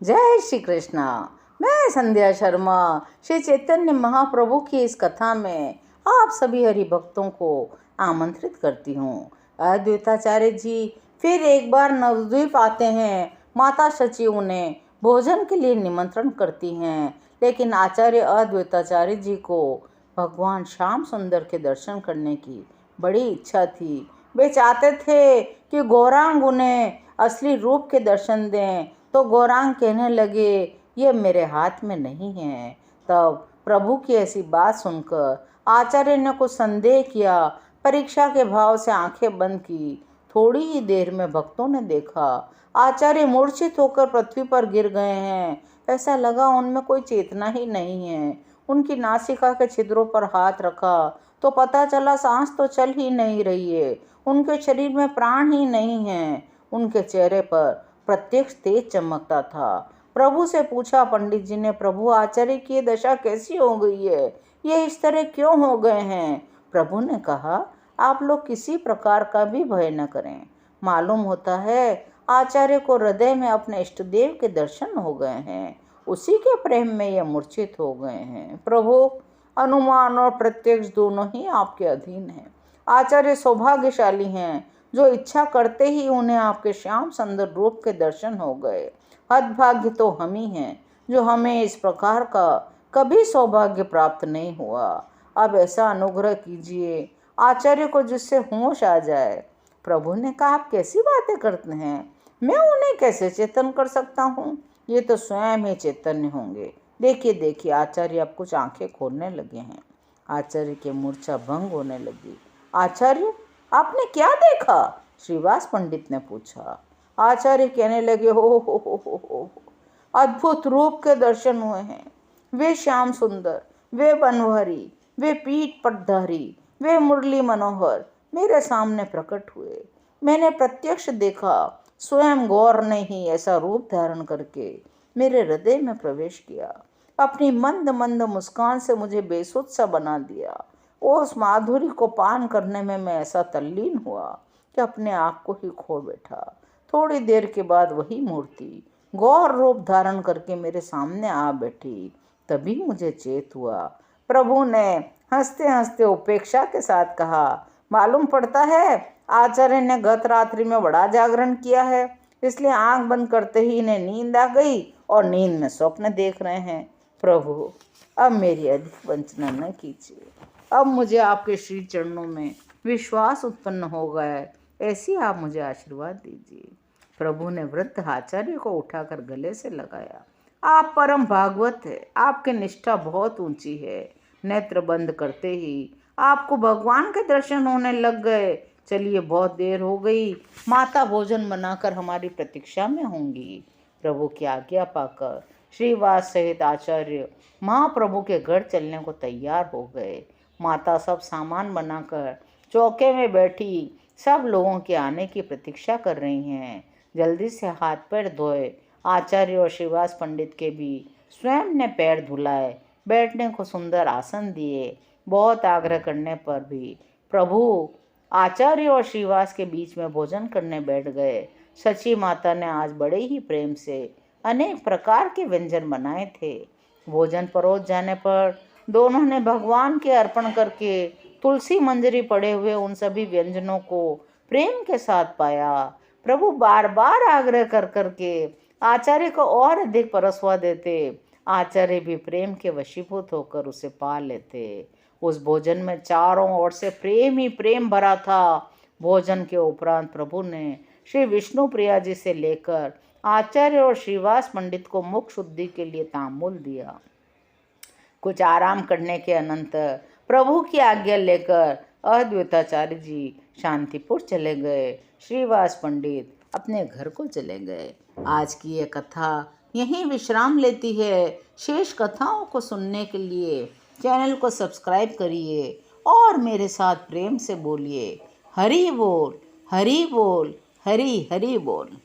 जय श्री कृष्णा। मैं संध्या शर्मा श्री चैतन्य महाप्रभु की इस कथा में आप सभी हरि भक्तों को आमंत्रित करती हूँ। अद्वैताचार्य जी फिर एक बार नवद्वीप आते हैं। माता शची उन्हें भोजन के लिए निमंत्रण करती हैं, लेकिन आचार्य अद्वैताचार्य जी को भगवान श्याम सुंदर के दर्शन करने की बड़ी इच्छा थी। वे चाहते थे कि गौरांग उन्हें असली रूप के दर्शन दें, तो गौरांग कहने लगे, ये मेरे हाथ में नहीं है। तब प्रभु की ऐसी बात सुनकर आचार्य ने कुछ संदेह किया। परीक्षा के भाव से आंखें बंद की। थोड़ी ही देर में भक्तों ने देखा आचार्य मूर्छित होकर पृथ्वी पर गिर गए हैं। ऐसा लगा उनमें कोई चेतना ही नहीं है। उनकी नासिका के छिद्रों पर हाथ रखा तो पता चला सांस तो चल ही नहीं रही है। उनके शरीर में प्राण ही नहीं है। उनके चेहरे पर प्रत्यक्ष तेज चमकता था। प्रभु से पूछा पंडित जी ने, प्रभु आचार्य की ये दशा कैसी हो गई है? ये इस तरह क्यों हो गए हैं? प्रभु ने कहा, आप लोग किसी प्रकार का भी भय न करें। मालूम होता है आचार्य को हृदय में अपने इष्ट देव के दर्शन हो गए हैं। उसी के प्रेम में ये मूर्छित हो गए हैं। प्रभु, अनुमान और प्रत्यक्ष दोनों ही आपके अधीन हैं। आचार्य सौभाग्यशाली हैं जो इच्छा करते ही उन्हें आपके श्याम सुंदर रूप के दर्शन हो गए। हतभाग्य तो हम ही हैं जो हमें इस प्रकार का कभी सौभाग्य प्राप्त नहीं हुआ। अब ऐसा अनुग्रह कीजिए आचार्य को जिससे होश आ जाए। प्रभु ने कहा, आप कैसी बातें करते हैं? मैं उन्हें कैसे चेतन कर सकता हूँ? ये तो स्वयं ही चैतन्य होंगे। देखिए देखिए, आचार्य अब कुछ आंखें खोलने लगे हैं। आचार्य की मूर्छा भंग होने लगी। आचार्य, आपने क्या देखा? श्रीवास पंडित ने पूछा। आचार्य कहने लगे, हो, अद्भुत रूप के दर्शन हुए हैं। वे श्याम सुंदर, वे बनवारी, वे पीठ पटधारी, वे मुरली मनोहर मेरे सामने प्रकट हुए। मैंने प्रत्यक्ष देखा। स्वयं गौर ने ही ऐसा रूप धारण करके मेरे हृदय में प्रवेश किया। अपनी मंद मंद मुस्कान से मुझे बेसुध सा बना दिया। उस माधुरी को पान करने में मैं ऐसा तल्लीन हुआ कि अपने आप को ही खो बैठा। थोड़ी देर के बाद वही मूर्ति गौर रूप धारण करके मेरे सामने आ बैठी। तभी मुझे चेत हुआ। प्रभु ने हंसते हंसते उपेक्षा के साथ कहा, मालूम पड़ता है आचार्य ने गत रात्रि में बड़ा जागरण किया है, इसलिए आंख बंद करते ही इन्हें नींद आ गई और नींद में स्वप्न देख रहे हैं। प्रभु, अब मेरी अधिक वंचना न कीजिए। अब मुझे आपके श्री चरणों में विश्वास उत्पन्न हो गया है। ऐसी आप मुझे आशीर्वाद दीजिए। प्रभु ने वृद्ध आचार्य को उठाकर गले से लगाया। आप परम भागवत है। आपकी निष्ठा बहुत ऊंची है। नेत्र बंद करते ही आपको भगवान के दर्शन होने लग गए। चलिए, बहुत देर हो गई। माता भोजन बनाकर हमारी प्रतीक्षा में होंगी। प्रभु की आज्ञा पाकर श्रीवास सहित आचार्य महाप्रभु के घर चलने को तैयार हो गए। माता सब सामान बनाकर चौके में बैठी सब लोगों के आने की प्रतीक्षा कर रही हैं। जल्दी से हाथ पैर धोए। आचार्य और श्रीवास पंडित के भी स्वयं ने पैर धुलाए, बैठने को सुंदर आसन दिए। बहुत आग्रह करने पर भी प्रभु आचार्य और श्रीवास के बीच में भोजन करने बैठ गए। सची माता ने आज बड़े ही प्रेम से अनेक प्रकार के व्यंजन बनाए थे। भोजन परोस जाने पर दोनों ने भगवान के अर्पण करके तुलसी मंजरी पड़े हुए उन सभी व्यंजनों को प्रेम के साथ पाया। प्रभु बार बार आग्रह कर करके आचार्य को और अधिक परसवा देते। आचार्य भी प्रेम के वशीभूत होकर उसे पा लेते। उस भोजन में चारों ओर से प्रेम ही प्रेम भरा था। भोजन के उपरांत प्रभु ने श्री विष्णु प्रिया जी से लेकर आचार्य और श्रीवास पंडित को मुख शुद्धि के लिए तांबूल दिया। कुछ आराम करने के अनंतर प्रभु की आज्ञा लेकर अद्वैताचार्य जी शांतिपुर चले गए। श्रीवास पंडित अपने घर को चले गए। आज की ये कथा यहीं विश्राम लेती है। शेष कथाओं को सुनने के लिए चैनल को सब्सक्राइब करिए और मेरे साथ प्रेम से बोलिए, हरि बोल, हरि बोल, हरि हरि बोल।